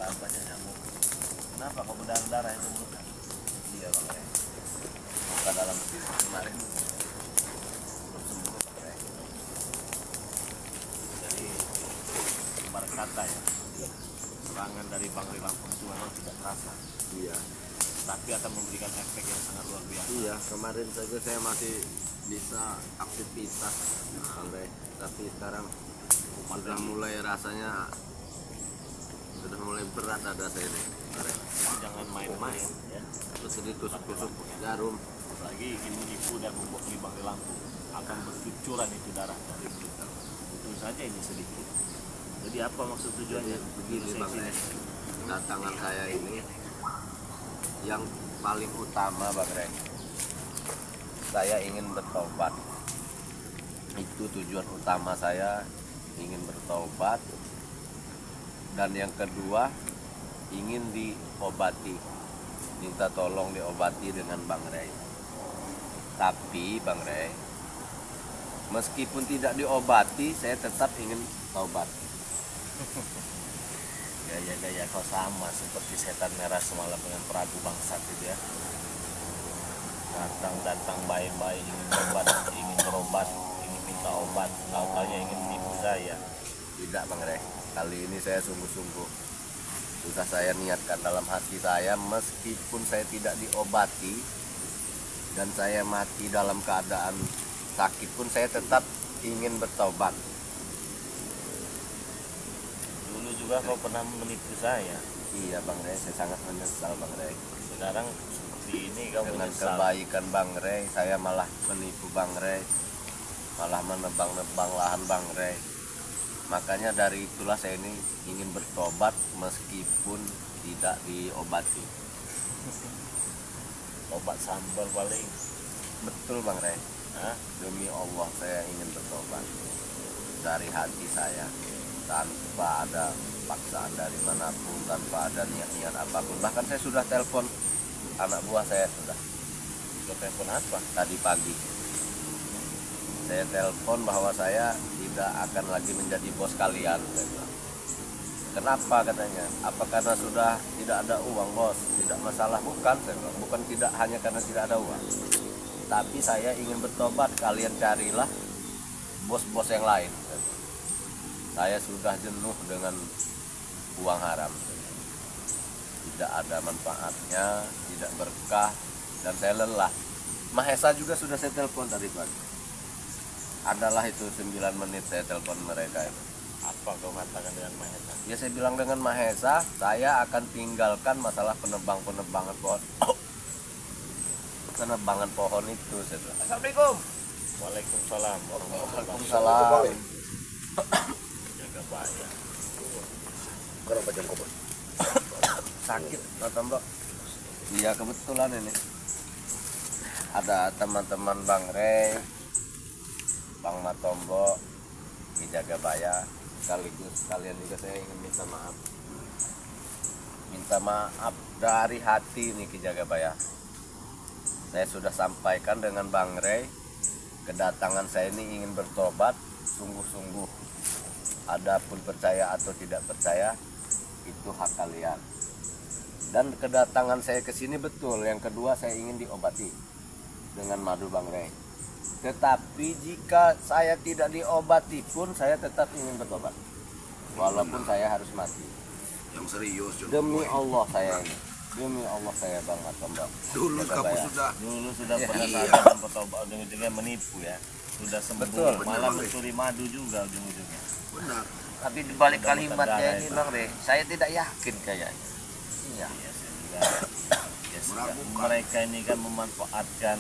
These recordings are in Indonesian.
kan banyak nyamuk. Kenapa kok berdarah-darah itu mulutnya? Iya bang Rey, buka dalam diri kemarin belum sembuh bang Rey. Jadi ibarat kata ya, serangan dari Bang Rey Lampung itu memang tidak terasa, Iya, tapi akan memberikan efek yang sangat luar biasa. iya, kemarin saja saya masih bisa aktivitas sampai, tapi sekarang sudah mulai rasanya sudah mulai berat ada saya ini. Jangan main-main ya, Terus ditusuk-tusuk jarum. apalagi ingin menipu dan membuat Bang Rey Lampung akan bercucuran itu darah dari mulut. Itu saja ini sedikit. Jadi apa maksud tujuannya? Begini Saya Bang sini. Rey, datangan saya ini yang paling utama Bang Rey, saya ingin bertobat. Itu tujuan utama saya, ingin bertobat. Dan yang kedua, ingin diobati, minta tolong diobati dengan Bang Rey. Tapi Bang Rey, meskipun tidak diobati, saya tetap ingin taubat. Gaya-gaya kau sama seperti setan merah semalam dengan Prabu Bangsat itu ya. Datang baik-baik ingin berobat, ingin minta obat, tahu-taunya ingin menipu saya. Tidak Bang Rey, kali ini saya sungguh-sungguh. Sudah saya niatkan dalam hati saya, meskipun saya tidak diobati dan saya mati dalam keadaan sakit pun, saya tetap ingin bertobat. Dulu juga kau pernah menipu saya. Iya Bang Rey, saya sangat menyesal Bang Rey. Sekarang seperti ini kau Dengan menyesal. kebaikan Bang Rey, saya malah menipu Bang Rey, malah menebang-nebang lahan Bang Rey. Makanya dari itulah saya ini ingin bertobat meskipun tidak diobati. Obat sambal paling. Betul Bang Rey, Hah? demi Allah saya ingin bertobat dari hati saya, tanpa ada paksaan dari manapun, tanpa ada niat-niat apapun. Bahkan saya sudah telepon anak buah saya, sudah Kau telepon apa? tadi pagi. Saya telepon bahwa saya tidak akan lagi menjadi bos kalian, saya bilang. Kenapa katanya? Apa karena sudah tidak ada uang bos? Tidak masalah, bukan saya bilang. Bukan, tidak hanya karena tidak ada uang, tapi saya ingin bertobat. Kalian carilah bos-bos yang lain, saya bilang. Saya sudah jenuh dengan uang haram. Tidak ada manfaatnya, tidak berkah, dan saya lelah. Mahesa juga sudah saya telepon tadi pagi. Adalah itu 9 menit saya telepon mereka itu. Apa kau katakan dengan Mahesa? Ya saya bilang dengan Mahesa, saya akan tinggalkan masalah penebangan pohon. Penebangan pohon itu, saya bilang. Assalamualaikum. Waalaikumsalam warahmatullahi wabarakatuh. Waalaikumsalam. Jaga bahaya. Sakit, Bapak Mbak. Iya kebetulan ini. Ada teman-teman Bang Rey, Bang Matombo, di Jagabaya. Sekaligus kalian juga saya ingin minta maaf. Minta maaf dari hati nih Ki Jagabaya. Saya sudah sampaikan dengan Bang Rey, kedatangan saya ini ingin bertobat sungguh-sungguh. Adapun percaya atau tidak percaya, itu hak kalian. Dan kedatangan saya ke sini betul. Yang kedua, saya ingin diobati dengan madu Bang Rey. Tetapi jika saya tidak diobati pun, saya tetap ingin bertobat. Walaupun saya harus mati. Yang serius Demi Allah saya ini. Demi Allah saya Bang Matombo. dulu kamu sudah Dulu sudah Iya. pernah katakan bertobat, ujung-ujungnya menipu ya. Sudah sembuh, Betul. malah Benar, mencuri madu juga ujung-ujungnya. benar. Tapi dibalik Sudah kalimatnya berdarah ini itu. Bang Rey, saya tidak yakin kayaknya. Iya. Ya sudah. Meragukan. Mereka ini kan memanfaatkan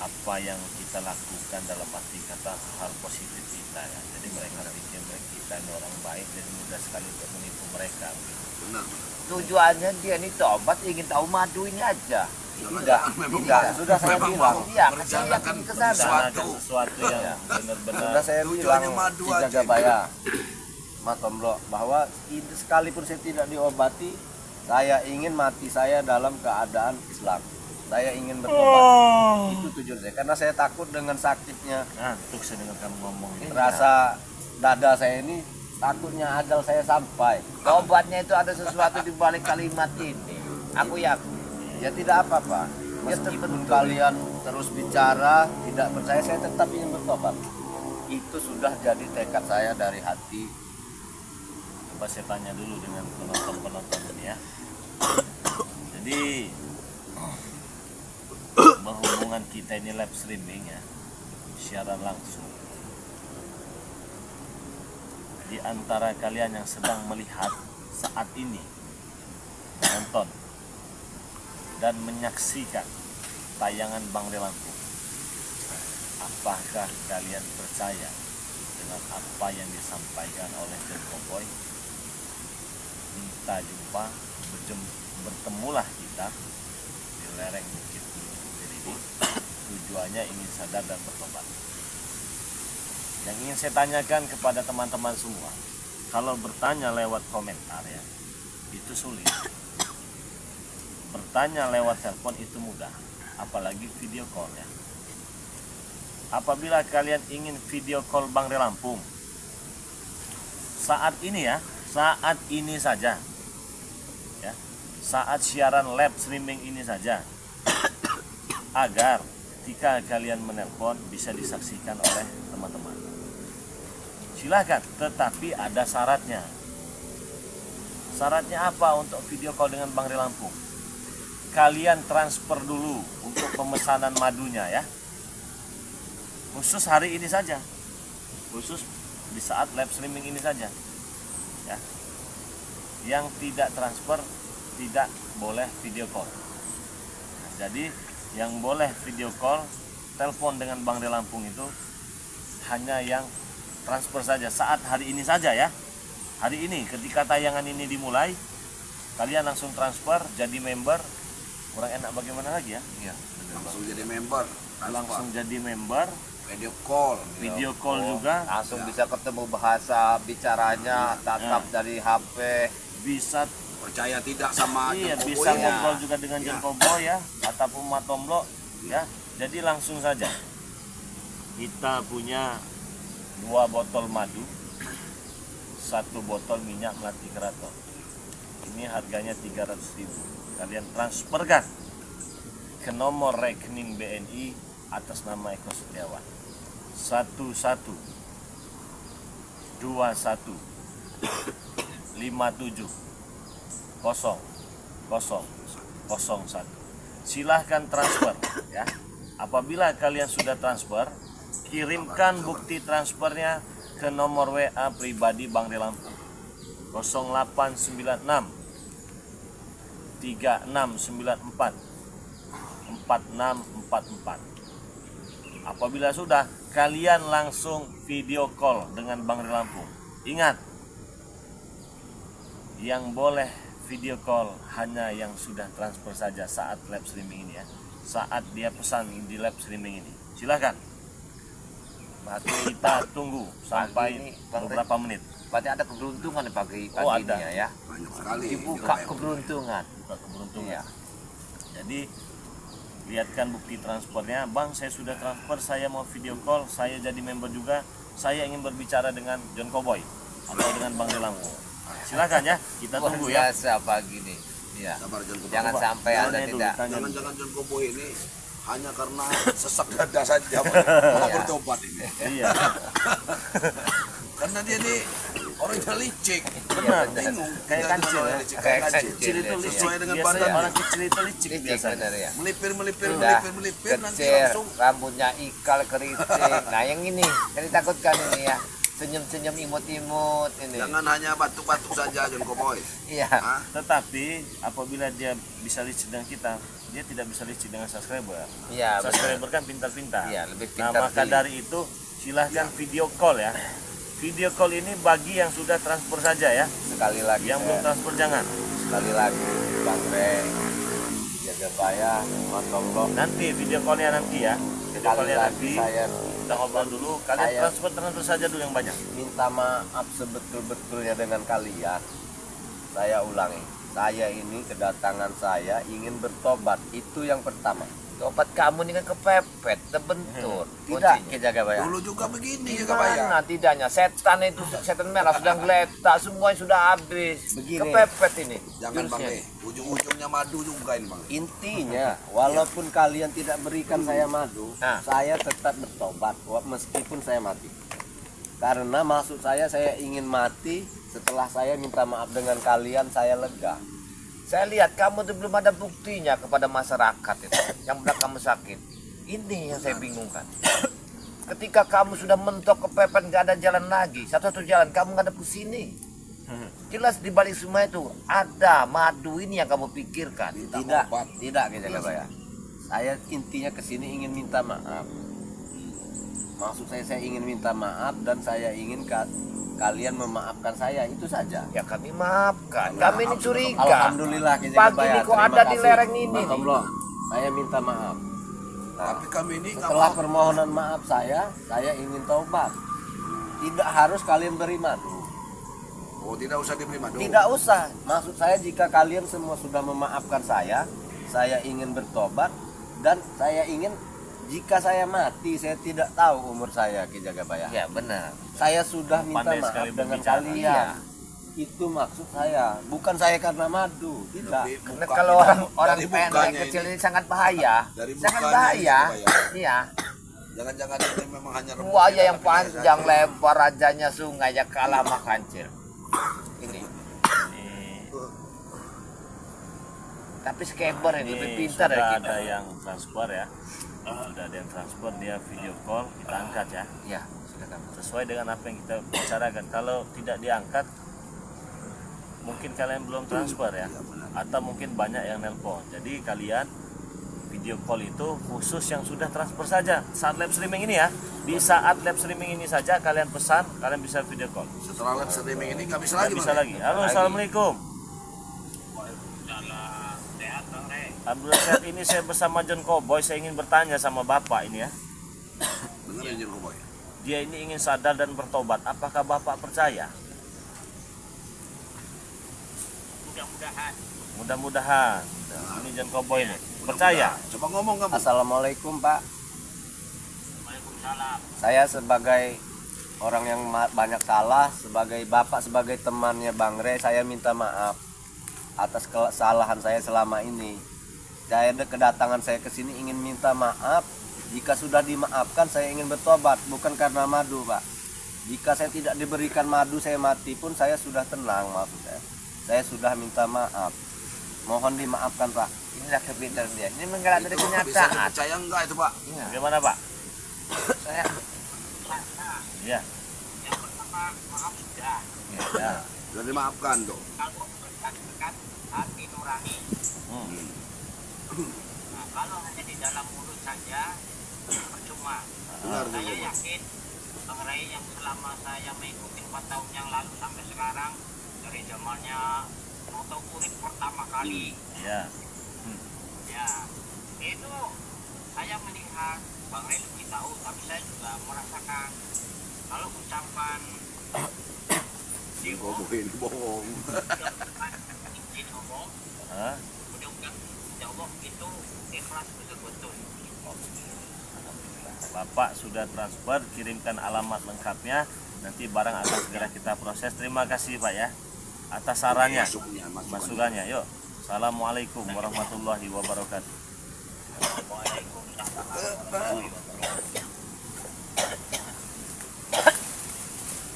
apa yang kita lakukan dalam arti kata hal positif kita ya. Jadi mereka pikir kita ini orang baik, jadi mudah sekali untuk menipu mereka. Benar. Tujuannya dia ini tobat ingin tahu madu ini aja. Tidak, memang Tidak, sudah saya memang bilang. mau Iya, saya merencanakan yakin ke sana. sesuatu. Sesuatu yang Ya. benar-benar Sudah saya Tujuannya bilang madu di aja. Jagabaya, Matombo, bahwa sekalipun saya tidak diobati, saya ingin mati saya dalam keadaan Islam. Saya ingin bertobat. Itu tujuan saya. Karena saya takut dengan sakitnya, ngantuk saya dengar kamu ngomong ini. rasa dada saya ini takutnya ajal saya sampai. Tobatnya itu ada sesuatu di balik kalimat ini. Aku yakin. Ya tidak apa-apa. Meskipun kalian terus bicara, tidak percaya, saya tetap ingin bertobat. Itu sudah jadi tekad saya dari hati. Coba saya tanya dulu dengan penonton ini ya. Jadi berhubungan kita ini live streaming ya, siaran langsung. Di antara kalian yang sedang melihat saat ini, menonton dan menyaksikan tayangan Bang De Lampung, apakah kalian percaya dengan apa yang disampaikan oleh John Cowboy? Minta jumpa, bertemulah kita di lereng Bukit ini. Tujuannya ingin sadar dan bertobat. Yang ingin saya tanyakan kepada teman-teman semua, kalau bertanya lewat komentar ya, itu sulit. Bertanya lewat telepon itu mudah, apalagi video call ya. Apabila kalian ingin video call Bang De Lampung, saat ini ya, saat ini saja, ya, saat siaran live streaming ini saja, agar ketika kalian menelpon bisa disaksikan oleh teman-teman. Silakan, tetapi ada syaratnya. Syaratnya apa untuk video call dengan Bang De Lampung? Kalian transfer dulu untuk pemesanan madunya ya. Khusus hari ini saja. Khusus di saat live streaming ini saja. Ya. Yang tidak transfer tidak boleh video call. Nah, jadi yang boleh video call, telepon dengan Bang De Lampung itu hanya yang transfer saja saat hari ini saja ya. Hari ini ketika tayangan ini dimulai, kalian langsung transfer jadi member. Kurang enak bagaimana lagi ya? Iya, Langsung jadi member. Langsung jadi member, Video call. video call juga, langsung bisa ketemu bahasa bicaranya, tatap dari HP. bisa Percaya tidak sama iya John bisa Cowboy? ngobrol juga dengan Iya. John Cowboy ya, ataupun Matomlo ya. Jadi langsung saja. Kita punya 2 botol madu, 1 botol minyak melati keraton. Ini harganya 300.000. Kalian transferkan ke nomor rekening BNI atas nama Eko Setiawan 11 21 57 0001. Silahkan transfer ya. Apabila kalian sudah transfer, kirimkan bukti transfernya ke nomor WA pribadi Bang De Lampung 0896 3694 4644. Apabila sudah, kalian langsung video call dengan Bang De Lampung. Ingat, yang boleh video call hanya yang sudah transfer saja saat live streaming ini ya. Saat dia pesan di live streaming ini. Silakan. Kita tunggu sampai ini, Bang, beberapa menit. Berarti ada keberuntungan di pagi Oh, pagi ada. ini ya. Banyak sekali. Dibuka keberuntungan. Buka keberuntungan. Iya. Jadi lihatkan bukti transfernya, Bang, saya sudah transfer, saya mau video call, saya jadi member juga, saya ingin berbicara dengan John Cowboy atau dengan Bang De Lampung. Silakan ya, kita Luar tunggu ya. biasa pagi ini. Iya. Sabar John Cowboy. Jangan Coba, sampai tanya Anda dulu, tidak tanya dulu. Jangan-jangan John Cowboy ini hanya karena sesak dada saja mau Iya. bertobat ini. Iya, Karena dia ini orangnya licik. benar. Bingung. Kayak Kita kancil ya. licik, Kayak kayak kancil. Kecil itu Iya. licik. Sesuai dengan Biasanya badannya. orang kecil itu licik licik biasanya. benar ya. Melipir, nanti Kecil, langsung rambutnya ikal keriting. Nah yang ini yang ditakutkan ini ya, senyum-senyum imut-imut ini. jangan hanya batuk-batuk saja John Cowboy. Iya. Hah? Tetapi apabila dia bisa licik dengan kita, dia tidak bisa licik dengan subscriber. Iya, benar. Subscriber kan pintar-pintar. Iya, lebih Nah, pintar maka sih. dari itu silahkan video call ya. Video call ini bagi yang sudah transfer saja ya. Sekali lagi Yang belum transfer jangan. sekali lagi Bang Rey jaga saya Mas Nanti video callnya nanti ya. Video sekali callnya lagi nanti saya kita ngobrol dulu. Kalian Saya- transfer saja dulu yang banyak. minta maaf sebetul-betulnya dengan kalian. Saya ulangi, saya ini kedatangan saya ingin bertobat, itu yang pertama. Tobat kamu ini kan kepepet, terbentur. Tidak. Kuncinya jaga bayar. Dulu juga begini ya Bayar. Gimana tidaknya? Setan itu, setan merah sudah geletak, semuanya sudah habis. Begini. Kepepet ini. Jangan Bang jurusnya. ujung-ujungnya madu juga ini Bang. Intinya, walaupun kalian tidak berikan saya madu, Nah. saya tetap bertobat meskipun saya mati. Karena maksud saya ingin mati setelah saya minta maaf dengan kalian, saya lega. Saya lihat kamu itu belum ada buktinya kepada masyarakat itu yang benar kamu sakit. Ini yang saya bingungkan. Ketika kamu sudah mentok kepepet nggak ada jalan lagi, satu-satu jalan kamu nggak ada ke sini. Jelas di balik semua itu ada madu ini yang kamu pikirkan. Tidak, tidak jaga bayar. Saya intinya kesini ingin minta maaf. Maksud saya ingin minta maaf dan saya ingin kalian memaafkan saya, itu saja. Ya kami maafkan. Kami ini curiga. Alhamdulillah jaga Pagi bayar. ini kok Terima ada di kasih. lereng ini. Bang Komlo, saya minta maaf. Tapi kami ini nggak Setelah mau. permohonan maaf saya ingin taubat. Tidak harus kalian beri madu. Oh, tidak usah diberi madu. Tidak usah. Maksud saya jika kalian semua sudah memaafkan saya ingin bertobat dan saya ingin jika saya mati, saya tidak tahu umur saya Ki Jagabaya. Ya benar. Saya sudah minta Pandai maaf sekali dengan berbicara. kalian. Iya. Itu maksud saya, bukan saya karena madu, tidak. Lebih Karena muka- kalau orang dari pendek mukanya kecil ini. ini sangat bahaya. Dari Sangat mukanya bahaya. ini bahaya. Iya. Jangan-jangan ini memang hanya rambutnya, Buaya yang tapi panjang saja. lebar rajanya sungai ya kalah sama kancil. Ini. Tapi skater ini lebih pintar sudah dari kita. ada yang transfer ya. Sudah ada yang transfer, dia video call, kita angkat ya. Ya, silakan. Sesuai dengan apa yang kita bicarakan. Kalau tidak diangkat, mungkin kalian belum transfer ya, atau mungkin banyak yang nelpon. Jadi kalian video call itu khusus yang sudah transfer saja saat live streaming ini ya. Di saat live streaming ini saja kalian pesan, kalian bisa video call. Setelah live streaming ini nggak bisa Nggak lagi. bisa Bang. lagi. Halo, assalamualaikum. Alhamdulillah sehat. Ini saya bersama John Cowboy. Saya ingin bertanya sama bapak ini ya. Dengar ya Boy. Dia ini ingin sadar dan bertobat. Apakah bapak percaya? Mudah-mudahan. Ini John Cowboy ini. Percaya? Coba ngomong kamu. Assalamualaikum Pak. Saya sebagai orang yang banyak salah, sebagai bapak, sebagai temannya Bang Re, saya minta maaf atas kesalahan saya selama ini. Kedatangan saya ke sini ingin minta maaf. Jika sudah dimaafkan, saya ingin bertobat, bukan karena madu, Pak. Jika saya tidak diberikan madu, saya mati pun saya sudah tenang, maksud saya. Saya sudah minta maaf. Mohon dimaafkan, Pak. Inilah kepintaran dia. Ini menggerak dari Itu bisa kenyataan. dipercaya enggak itu Pak? Iya. Bagaimana Pak? Saya Ya. ya. Sudah dimaafkan tuh. Hmm. Nah, kalau hanya di dalam mulut saja percuma. Benar Saya juga. yakin Bang Ray yang selama saya mengikuti 4 tahun yang lalu sampai sekarang dari zamannya moto urip pertama kali, Ya. ya itu saya melihat Bang Ray lebih tahu, tapi saya juga merasakan kalau ucapan Dewo, Ini bohong. izin ngomong, Hah? mudah-mudahan Allah itu ikhlas betul-betul. Bapak sudah transfer, kirimkan alamat lengkapnya. Nanti barang akan segera kita proses. Terima kasih Pak ya atas sarannya, Masukannya. masukannya. Yuk. Assalamualaikum warahmatullahi wabarakatuh.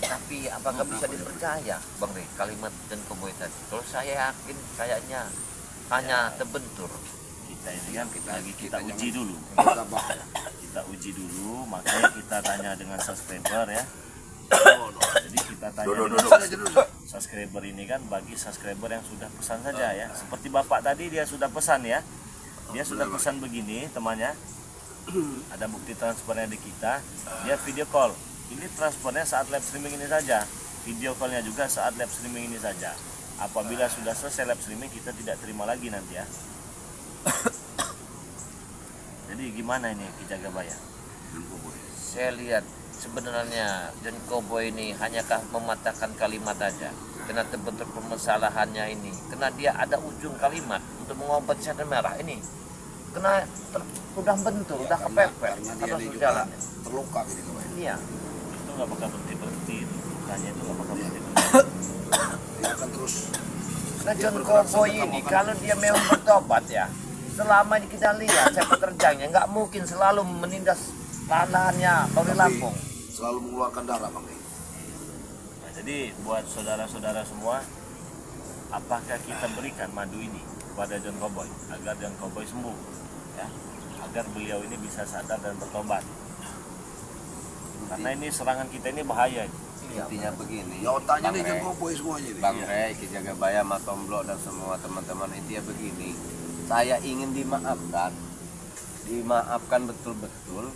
Tapi apakah bisa dipercaya, Bang Ray, kalimat dan Cowboy tadi? Kalau saya yakin kayaknya hanya terbentur. Kita ini kan lagi kita uji dulu. Kita bahas. Kita uji dulu, makanya kita tanya dengan subscriber ya. Jadi kita tanya dengan subscriber ini kan bagi subscriber yang sudah pesan saja ya. Seperti Bapak tadi dia sudah pesan ya. Dia sudah pesan begini temannya. Ada bukti transfernya di kita. Dia video call. Ini transfernya saat live streaming ini saja. Video callnya juga saat live streaming ini saja. Apabila sudah selesai live streaming kita tidak terima lagi nanti ya. Jadi gimana ini Ki Jagabaya? Saya lihat sebenarnya John Cowboy ini hanyakah mematahkan kalimat aja karena terbentur permasalahannya ini, karena dia ada ujung kalimat untuk mengobati setan merah ini. udah bentur, udah kepepet karena dia terus ini juga jalan. terluka gitu Pak. Iya. Itu nggak bakal berhenti lukanya itu nggak bakal berhenti. Dia akan terus Nah dia John bergerak Cowboy sampai kamu ini akan- kalau dia memang bertobat ya, selama ini kita lihat sepak terjangnya nggak mungkin selalu menindas lahannya Bangre tapi Lampung. selalu mengeluarkan darah Bang. Nah, jadi buat saudara-saudara semua, apakah kita berikan madu ini kepada John Cowboy agar John Cowboy sembuh, ya, agar beliau ini bisa sadar dan bertobat. Karena ini serangan kita ini bahaya. Intinya begini, Ya otaknya nih Bang John Rey, Cowboy semuanya nih. Bang Rey, Ki Jagabaya, Mas Tomblo dan semua teman-teman, intinya begini, saya ingin dimaafkan betul-betul,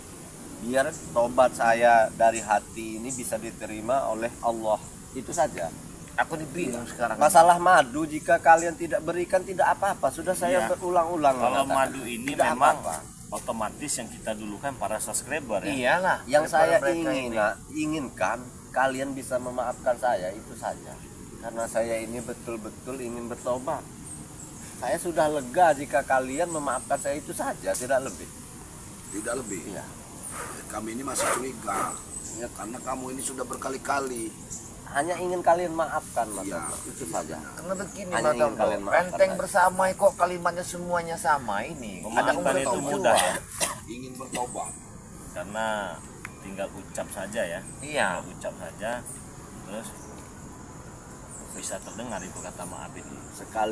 biar tobat saya dari hati ini bisa diterima oleh Allah, itu saja. Aku bingung sekarang. Masalah madu, jika kalian tidak berikan tidak apa-apa, sudah saya Iya. berulang-ulang Kalau mengatakan. madu ini Tidak memang apa-apa. otomatis yang kita dulu kan para subscriber ya. Iyalah. Yang daripada saya mereka inginkan kalian bisa memaafkan saya, itu saja. Karena saya ini betul-betul ingin bertobat. Saya sudah lega jika kalian memaafkan saya, itu saja, tidak lebih. Tidak lebih. Iya. Kami ini masih curiga. Ya, karena kamu ini sudah berkali-kali. Hanya ingin kalian maafkan, Mas. Iya. Tomblo. Itu saja. Karena begini Hanya Mas ingin Tomblo, kalian maafkan Penteng saya. bersama kok kalimatnya semuanya sama ini. Ada Memaafkan itu umur mudah ya, Ingin bertobat. karena tinggal ucap saja ya. Iya. Tinggal ucap saja, terus bisa terdengar itu kata maaf itu. Sekali